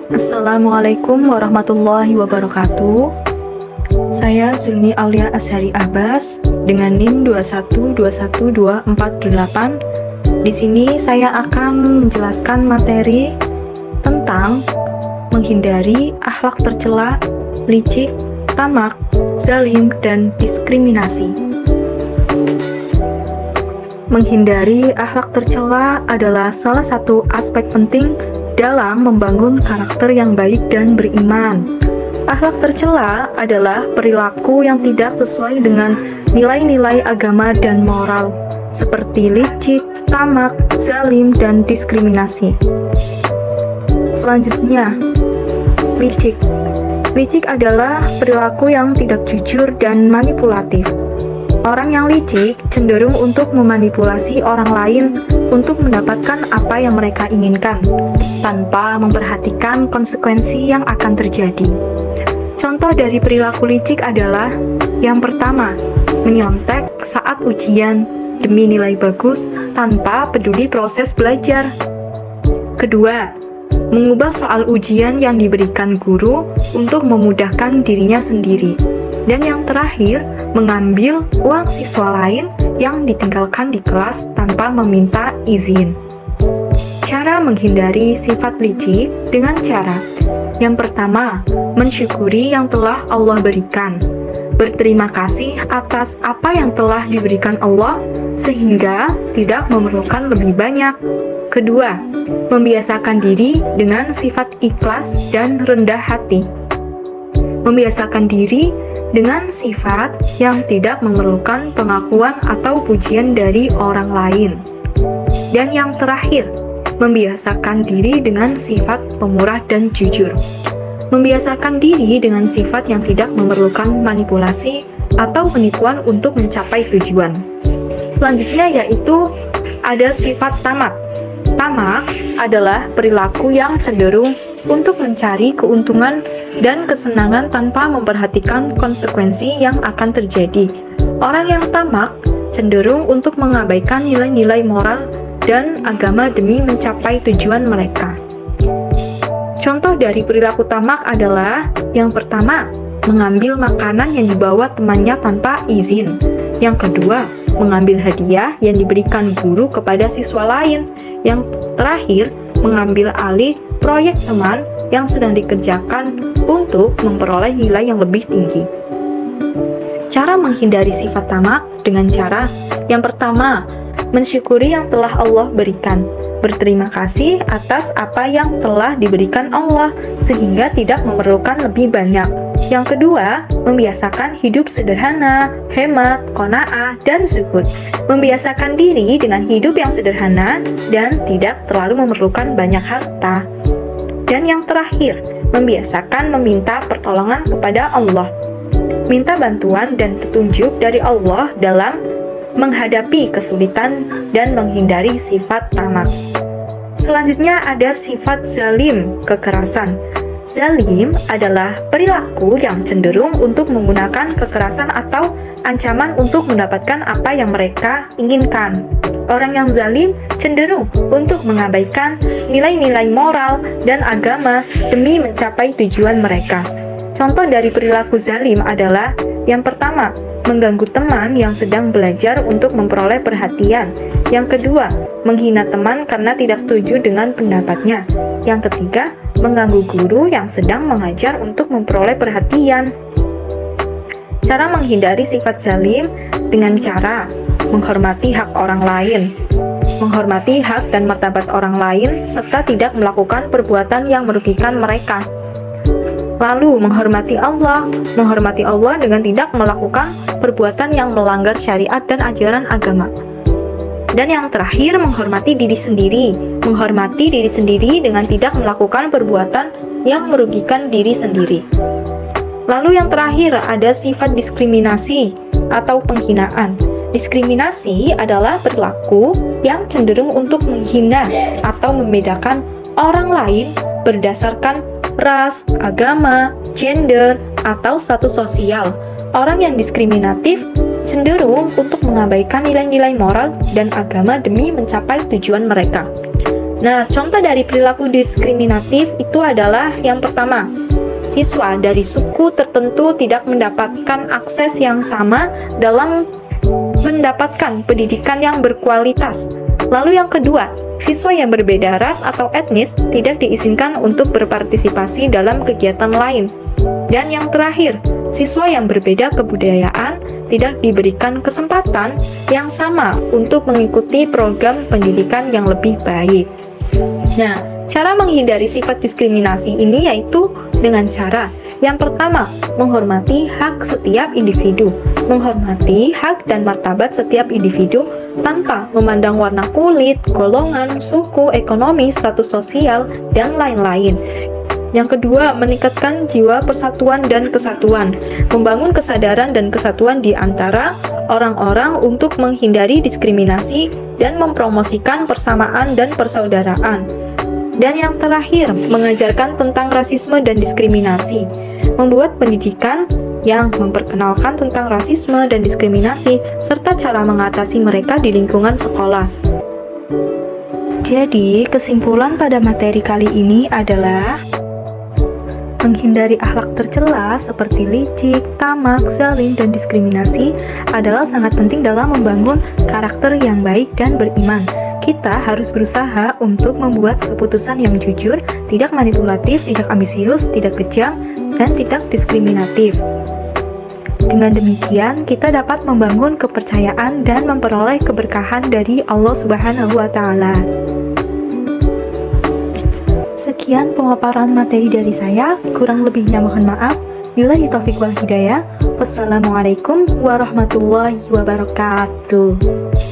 Assalamualaikum warahmatullahi wabarakatuh. Saya Zulmi Aulia Azhari Abbas dengan NIM 2121248. Di sini saya akan menjelaskan materi tentang menghindari akhlak tercela, licik, tamak, zalim, dan diskriminasi. Menghindari akhlak tercela adalah salah satu aspek penting dalam membangun karakter yang baik dan beriman. Akhlak tercela adalah perilaku yang tidak sesuai dengan nilai-nilai agama dan moral, seperti licik, tamak, zalim, dan diskriminasi. Selanjutnya, licik. Licik adalah perilaku yang tidak jujur dan manipulatif. Orang yang licik cenderung untuk memanipulasi orang lain untuk mendapatkan apa yang mereka inginkan, tanpa memperhatikan konsekuensi yang akan terjadi. Contoh dari perilaku licik adalah yang pertama, menyontek saat ujian demi nilai bagus tanpa peduli proses belajar. Kedua, mengubah soal ujian yang diberikan guru untuk memudahkan dirinya sendiri. Dan yang terakhir, mengambil uang siswa lain yang ditinggalkan di kelas tanpa meminta izin. Cara menghindari sifat licik dengan cara yang pertama, mensyukuri yang telah Allah berikan. Berterima kasih atas apa yang telah diberikan Allah sehingga tidak memerlukan lebih banyak. Kedua, membiasakan diri dengan sifat ikhlas dan rendah hati. Membiasakan diri dengan sifat yang tidak memerlukan pengakuan atau pujian dari orang lain. Dan yang terakhir, membiasakan diri dengan sifat pemurah dan jujur. Membiasakan diri dengan sifat yang tidak memerlukan manipulasi atau penipuan untuk mencapai tujuan. Selanjutnya yaitu ada sifat tamak. Tamak adalah perilaku yang cenderung untuk mencari keuntungan dan kesenangan tanpa memperhatikan konsekuensi yang akan terjadi. Orang yang tamak cenderung untuk mengabaikan nilai-nilai moral dan agama demi mencapai tujuan mereka. Contoh dari perilaku tamak adalah yang pertama, mengambil makanan yang dibawa temannya tanpa izin. Yang kedua, mengambil hadiah yang diberikan guru kepada siswa lain. Yang terakhir, mengambil alih proyek teman yang sedang dikerjakan untuk memperoleh nilai yang lebih tinggi. Cara menghindari sifat tamak dengan cara yang pertama, mensyukuri yang telah Allah berikan. Berterima kasih atas apa yang telah diberikan Allah sehingga tidak memerlukan lebih banyak. Yang kedua, membiasakan hidup sederhana, hemat, qanaah, dan zuhud. Membiasakan diri dengan hidup yang sederhana dan tidak terlalu memerlukan banyak harta. Dan yang terakhir, membiasakan meminta pertolongan kepada Allah. Minta bantuan dan petunjuk dari Allah dalam menghadapi kesulitan dan menghindari sifat tamak. Selanjutnya ada sifat zalim, kekerasan. Zalim adalah perilaku yang cenderung untuk menggunakan kekerasan atau ancaman untuk mendapatkan apa yang mereka inginkan. Orang yang zalim cenderung untuk mengabaikan nilai-nilai moral dan agama demi mencapai tujuan mereka. Contoh dari perilaku zalim adalah yang pertama, mengganggu teman yang sedang belajar untuk memperoleh perhatian. Yang kedua, menghina teman karena tidak setuju dengan pendapatnya. Yang ketiga, mengganggu guru yang sedang mengajar untuk memperoleh perhatian. Cara menghindari sifat zalim dengan cara menghormati hak orang lain, menghormati hak dan martabat orang lain, serta tidak melakukan perbuatan yang merugikan mereka. Lalu, menghormati Allah dengan tidak melakukan perbuatan yang melanggar syariat dan ajaran agama. Dan yang terakhir, menghormati diri sendiri dengan tidak melakukan perbuatan yang merugikan diri sendiri. Lalu yang terakhir, ada sifat diskriminasi atau penghinaan. Diskriminasi adalah perilaku yang cenderung untuk menghina atau membedakan orang lain berdasarkan ras, agama, gender, atau status sosial. Orang yang diskriminatif cenderung untuk mengabaikan nilai-nilai moral dan agama demi mencapai tujuan mereka. Nah, contoh dari perilaku diskriminatif itu adalah yang pertama, siswa dari suku tertentu tidak mendapatkan akses yang sama dalam mendapatkan pendidikan yang berkualitas. Lalu yang kedua, siswa yang berbeda ras atau etnis tidak diizinkan untuk berpartisipasi dalam kegiatan lain. Dan yang terakhir, siswa yang berbeda kebudayaan tidak diberikan kesempatan yang sama untuk mengikuti program pendidikan yang lebih baik. Nah, cara menghindari sifat diskriminasi ini yaitu dengan cara yang pertama, menghormati hak setiap individu. Menghormati hak dan martabat setiap individu tanpa memandang warna kulit, golongan, suku, ekonomi, status sosial, dan lain-lain. Yang kedua, meningkatkan jiwa persatuan dan kesatuan. Membangun kesadaran dan kesatuan di antara orang-orang untuk menghindari diskriminasi dan mempromosikan persamaan dan persaudaraan. Dan yang terakhir, mengajarkan tentang rasisme dan diskriminasi. Membuat pendidikan yang memperkenalkan tentang rasisme dan diskriminasi serta cara mengatasi mereka di lingkungan sekolah. Jadi, kesimpulan pada materi kali ini adalah menghindari akhlak tercela seperti licik, tamak, zalim, dan diskriminasi adalah sangat penting dalam membangun karakter yang baik dan beriman. Kita harus berusaha untuk membuat keputusan yang jujur, tidak manipulatif, tidak ambisius, tidak kejam, dan tidak diskriminatif. Dengan demikian, kita dapat membangun kepercayaan dan memperoleh keberkahan dari Allah Subhanahu wa Ta'ala. Sekian pemaparan materi dari saya, kurang lebihnya mohon maaf. Billahi taufiq wal hidayah. Wassalamualaikum warahmatullahi wabarakatuh.